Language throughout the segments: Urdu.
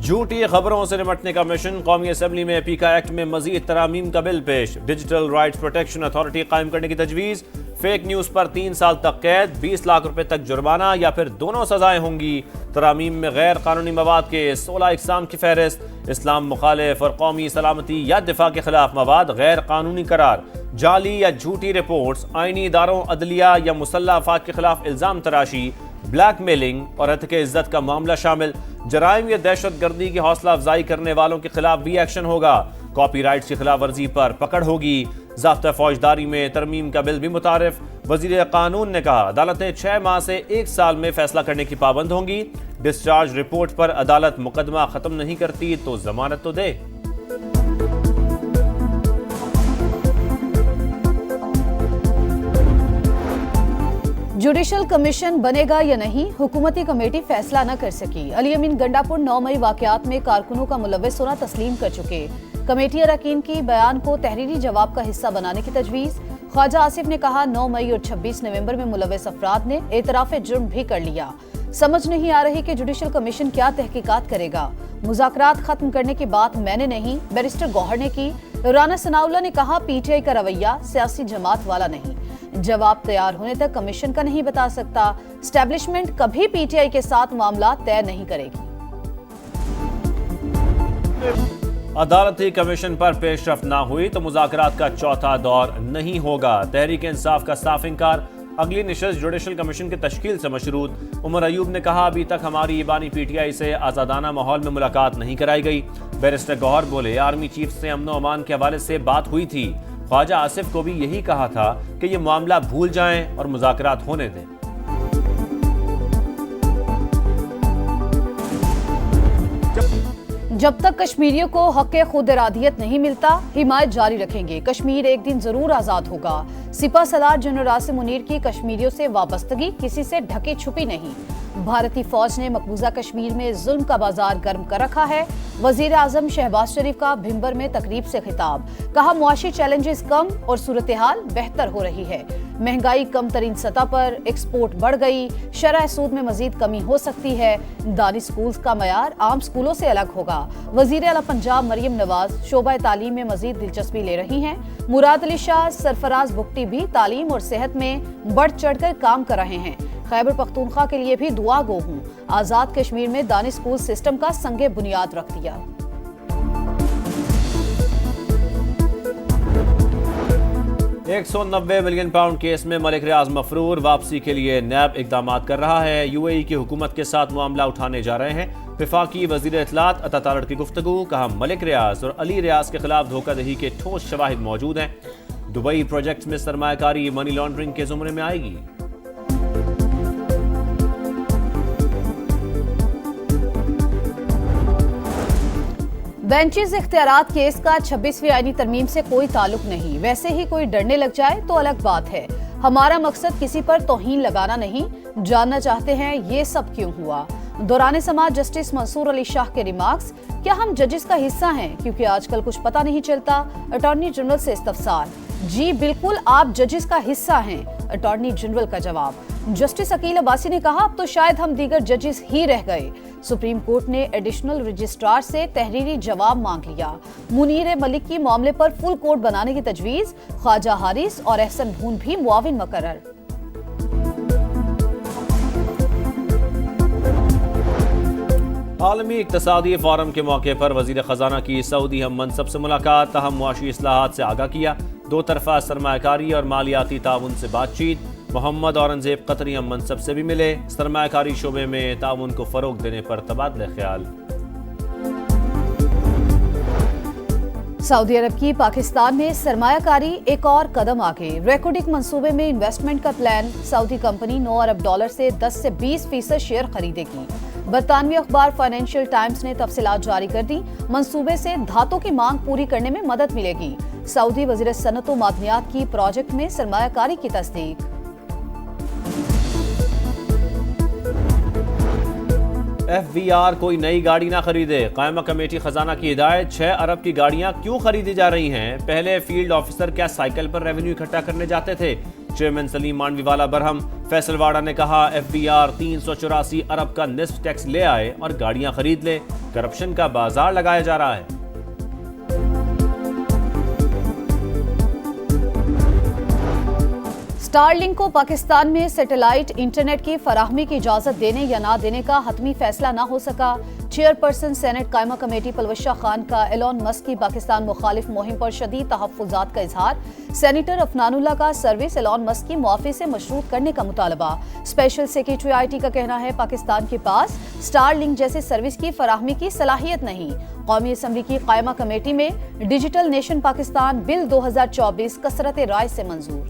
جھوٹی خبروں سے نمٹنے کا مشن، قومی اسمبلی میں پیکا ایکٹ میں مزید ترامیم کا بل پیش، ڈیجیٹل رائٹس پروٹیکشن اتھارٹی قائم کرنے کی تجویز، فیک نیوز پر 3 سال تک قید، 20 لاکھ روپے تک جرمانہ یا پھر دونوں سزائیں ہوں گی۔ ترامیم میں غیر قانونی مواد کے 16 اقسام کی فہرست، اسلام مخالف اور قومی سلامتی یا دفاع کے خلاف مواد غیر قانونی قرار، جعلی یا جھوٹی رپورٹس، آئینی اداروں، عدلیہ یا مسلح افراد کے خلاف الزام تراشی، بلیک میلنگ اور ہتک عزت کا معاملہ شامل، جرائم یا دہشت گردی کی حوصلہ افزائی کرنے والوں کے خلاف بھی ایکشن ہوگا، کاپی رائٹس کی خلاف ورزی پر پکڑ ہوگی۔ ضابطہ فوجداری میں ترمیم کا بل بھی متعارف، وزیر قانون نے کہا عدالتیں 6 ماہ سے 1 سال میں فیصلہ کرنے کی پابند ہوں گی، ڈسچارج رپورٹ پر عدالت مقدمہ ختم نہیں کرتی تو ضمانت تو دے۔ جوڈیشل کمیشن بنے گا یا نہیں، حکومتی کمیٹی فیصلہ نہ کر سکی۔ علی امین گنڈاپور 9 مئی واقعات میں کارکنوں کا ملوث ہونا تسلیم کر چکے۔ کمیٹی اراکین کی بیان کو تحریری جواب کا حصہ بنانے کی تجویز۔ خواجہ آصف نے کہا 9 مئی اور 26 نومبر میں ملوث افراد نے اعتراف جرم بھی کر لیا۔ سمجھ نہیں آ رہی کہ جوڈیشل کمیشن کیا تحقیقات کرے گا۔ مذاکرات ختم کرنے کی بات میں نے نہیں، بیرسٹر گوہر نے کی۔ رانا ثناءاللہ نے کہا پی ٹی آئی کا رویہ سیاسی جماعت والا نہیں، جواب تیار ہونے تک کمیشن کا نہیں بتا سکتا۔ اسٹیبلشمنٹ کبھی پی ٹی آئی کے ساتھ معاملات طے نہیں کرے گی۔ عدالتی کمیشن پر پیش رفت نہ ہوئی تو مذاکرات کا چوتھا دور نہیں ہوگا، تحریک انصاف کا صاف انکار۔ اگلی نشست جوڈیشل کمیشن کی تشکیل سے مشروط۔ عمر ایوب نے کہا ابھی تک ہماری ایبانی پی ٹی آئی سے آزادانہ ماحول میں ملاقات نہیں کرائی گئی۔ بیرسٹر گوہر بولے آرمی چیف سے امن و امان کے حوالے سے بات ہوئی تھی، خواجہ آصف کو بھی یہی کہا تھا کہ یہ معاملہ بھول جائیں اور مذاکرات ہونے دیں۔ جب تک کشمیریوں کو حق خود ارادیت نہیں ملتا، حمایت جاری رکھیں گے۔ کشمیر ایک دن ضرور آزاد ہوگا۔ سپاہ سالار جنرل عاصم منیر کی کشمیریوں سے وابستگی کسی سے ڈھکی چھپی نہیں۔ بھارتی فوج نے مقبوضہ کشمیر میں ظلم کا بازار گرم کر رکھا ہے۔ وزیر اعظم شہباز شریف کا بھمبر میں تقریب سے خطاب، کہا معاشی چیلنجز کم اور صورتحال بہتر ہو رہی ہے۔ مہنگائی کم ترین سطح پر، ایکسپورٹ بڑھ گئی، شرح سود میں مزید کمی ہو سکتی ہے۔ دانی سکولز کا معیار عام سکولوں سے الگ ہوگا۔ وزیر اعلیٰ پنجاب مریم نواز شعبہ تعلیم میں مزید دلچسپی لے رہی ہیں۔ مراد علی شاہ، سرفراز بگٹی بھی تعلیم اور صحت میں بڑھ چڑھ کر کام کر رہے ہیں۔ خیبر پختونخوا کے لیے بھی دعا گو ہوں، آزاد کشمیر میں دانی سکول سسٹم کا سنگ بنیاد رکھ دیا۔ £190 ملین کیس میں ملک ریاض مفرور، واپسی کے لیے نیب اقدامات کر رہا ہے۔ یو اے ای کی حکومت کے ساتھ معاملہ اٹھانے جا رہے ہیں۔ وفاقی وزیر اطلاعات عطا تالڑ کی گفتگو، کہا ملک ریاض اور علی ریاض کے خلاف دھوکہ دہی کے ٹھوس شواہد موجود ہیں۔ دبئی پروجیکٹس میں سرمایہ کاری منی لانڈرنگ کے زمرے میں آئے گی۔ بینچز اختیارات کیس کا 26ویں آئینی ترمیم سے کوئی تعلق نہیں، ویسے ہی کوئی ڈرنے لگ جائے تو الگ بات ہے۔ ہمارا مقصد کسی پر توہین لگانا نہیں، جاننا چاہتے ہیں یہ سب کیوں ہوا۔ دوران سماعت جسٹس منصور علی شاہ کے ریمارکس، کیا ہم ججز کا حصہ ہیں کیونکہ آج کل کچھ پتہ نہیں چلتا؟ اٹارنی جنرل سے استفسار، جی بالکل آپ ججز کا حصہ ہیں، اٹارنی جنرل کا جواب۔ جسٹس عقیل عباسی نے کہا اب تو شاید ہم دیگر ججز ہی رہ گئے۔ سپریم کورٹ نے ایڈیشنل رجسٹرار سے تحریری جواب مانگ لیا۔ منیر ملک کی معاملے پر فل کورٹ بنانے کی تجویز، خواجہ حارث اور احسن بھون بھی معاون مقرر۔ عالمی اقتصادی فورم کے موقع پر وزیر خزانہ کی سعودی ہم منصب سے ملاقات، تاہم معاشی اصلاحات سے آگاہ کیا۔ 2 طرفہ سرمایہ کاری اور مالیاتی تعاون سے بات چیت۔ محمد اورنگزیب قطری ہم منصب سے بھی ملے، سرمایہ کاری شعبے میں تعاون کو فروغ دینے پر تبادلہ خیال۔ سعودی عرب کی پاکستان میں سرمایہ کاری ایک اور قدم آگے، ریکارڈنگ منصوبے میں انویسٹمنٹ کا پلان۔ سعودی کمپنی $9 ارب سے 10 سے 20% شیئر خریدے گی۔ برطانوی اخبار فائنینشیل ٹائمز نے تفصیلات جاری کر دی۔ منصوبے سے دھاتوں کی مانگ پوری کرنے میں مدد ملے گی۔ سعودی وزیر صنعت و معدنیات کی پروجیکٹ میں سرمایہ کاری کی تصدیق۔ ایف بی آر کوئی نئی گاڑی نہ خریدے، قائمہ کمیٹی خزانہ کی ہدایت۔ 6 ارب کی گاڑیاں کیوں خریدی جا رہی ہیں؟ پہلے فیلڈ آفیسر کیا سائیکل پر ریونیو اکٹھا کرنے جاتے تھے؟ چیئرمین سلیم مانوی والا برہم، فیصل واڑا نے کہا FBR 384 ارب کا نصف ٹیکس لے آئے اور گاڑیاں خرید لے، کرپشن کا بازار لگایا جا رہا ہے۔ سٹار لنک کو پاکستان میں سیٹلائٹ انٹرنیٹ کی فراہمی کی اجازت دینے یا نہ دینے کا حتمی فیصلہ نہ ہو سکا۔ چیئرپرسن سینٹ قائمہ کمیٹی پلوشہ خان کا ایلون مسک کی پاکستان مخالف مہم پر شدید تحفظات کا اظہار۔ سینیٹر عفنان اللہ کا سروس ایلون مسک کی معافی سے مشروط کرنے کا مطالبہ۔ اسپیشل سیکریٹری IT کا کہنا ہے پاکستان کے پاس سٹار لنک جیسے سروس کی فراہمی کی صلاحیت نہیں۔ قومی اسمبلی کی قائمہ کمیٹی میں ڈیجیٹل نیشن پاکستان بل 2024 کثرت رائے سے منظور۔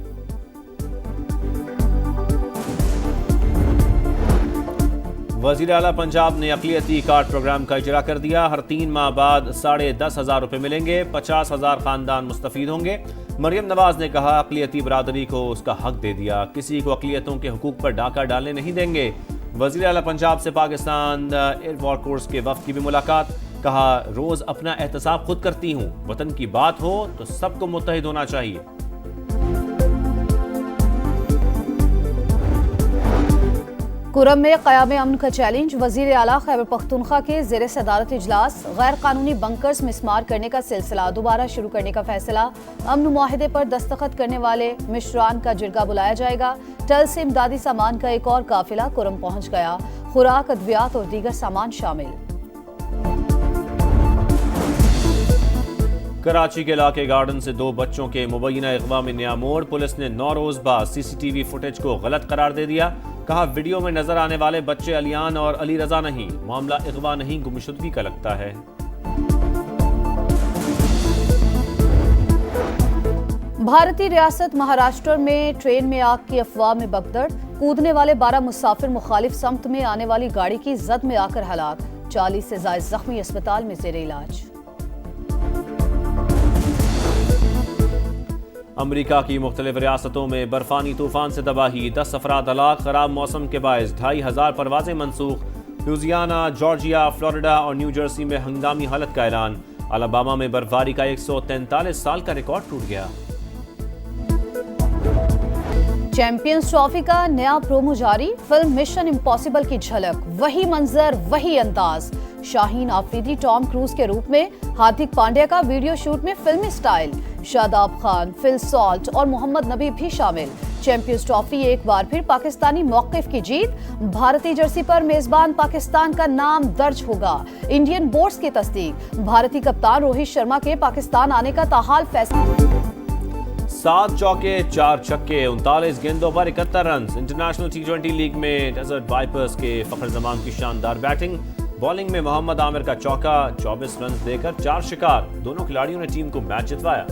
وزیر اعلیٰ پنجاب نے اقلیتی کارڈ پروگرام کا اجرا کر دیا۔ ہر 3 ماہ بعد 10,500 روپے ملیں گے، 50,000 خاندان مستفید ہوں گے۔ مریم نواز نے کہا اقلیتی برادری کو اس کا حق دے دیا، کسی کو اقلیتوں کے حقوق پر ڈاکہ ڈالنے نہیں دیں گے۔ وزیر اعلیٰ پنجاب سے پاکستان ایئر فورس کے وفد کی بھی ملاقات، کہا روز اپنا احتساب خود کرتی ہوں، وطن کی بات ہو تو سب کو متحد ہونا چاہیے۔ کرم میں قیام امن کا چیلنج، وزیر اعلیٰ خیبر پختونخوا کے زیر صدارت اجلاس۔ غیر قانونی بنکرز مسمار کرنے کا سلسلہ دوبارہ شروع کرنے کا فیصلہ۔ امن معاہدے پر دستخط کرنے والے مشران کا جرگہ بلایا جائے گا۔ ٹل سے امدادی سامان کا ایک اور قافلہ کرم پہنچ گیا، خوراک، ادویات اور دیگر سامان شامل۔ کراچی کے علاقے گارڈن سے 2 بچوں کے مبینہ اغوا میں نیا موڑ، پولیس نے 9 روز بعد CCTV فوٹیج کو غلط قرار دے دیا، کہا ویڈیو میں نظر آنے والے بچے علیان اور علی رضا نہیں، معاملہ اغوا نہیں گمشدگی کا لگتا ہے۔ بھارتی ریاست مہاراشٹر میں ٹرین میں آگ کی افواہ میں بگدڑ، کودنے والے 12 مسافر مخالف سمت میں آنے والی گاڑی کی زد میں آ کر ہلاک، 40 سے زائد زخمی اسپتال میں زیر علاج۔ امریکہ کی مختلف ریاستوں میں برفانی طوفان سے تباہی، 10 افراد ہلاک، خراب موسم کے باعث 2,500 پروازیں منسوخ۔ لوزیانا، جارجیا، فلوریڈا اور نیو جرسی میں ہنگامی حالت کا اعلان، الاباما میں برفباری کا 143 سال کا ریکارڈ ٹوٹ گیا۔ چیمپئنز ٹرافی کا نیا پرومو جاری، فلم مشن امپاسبل کی جھلک، وہی منظر وہی انداز، شاہین آفریدی ٹام کروز کے روپ میں، ہاردک پانڈیا کا ویڈیو شوٹ میں فلمی سٹائل، شاداب خان، فل سالٹ اور محمد نبی بھی شامل۔ چیمپئنز ٹرافی ایک بار پھر پاکستانی موقف کی جیت، بھارتی جرسی پر میزبان پاکستان کا نام درج ہوگا، انڈین بورڈز کی تصدیق، بھارتی کپتان روہت شرما کے پاکستان آنے کا تاحال فیصلہ۔ 7 چوکے 4 چھکے 39 گیندوں پر 71 رنز۔ انٹرنیشنل T20 لیگ میں ڈیزرٹ وائپرز کے فخر زمان کی شاندار بیٹنگ، بالنگ میں محمد عامر کا چوکا، 24 رنز دے کر 4 شکار، دونوں کھلاڑیوں نے ٹیم کو میچ جتوایا۔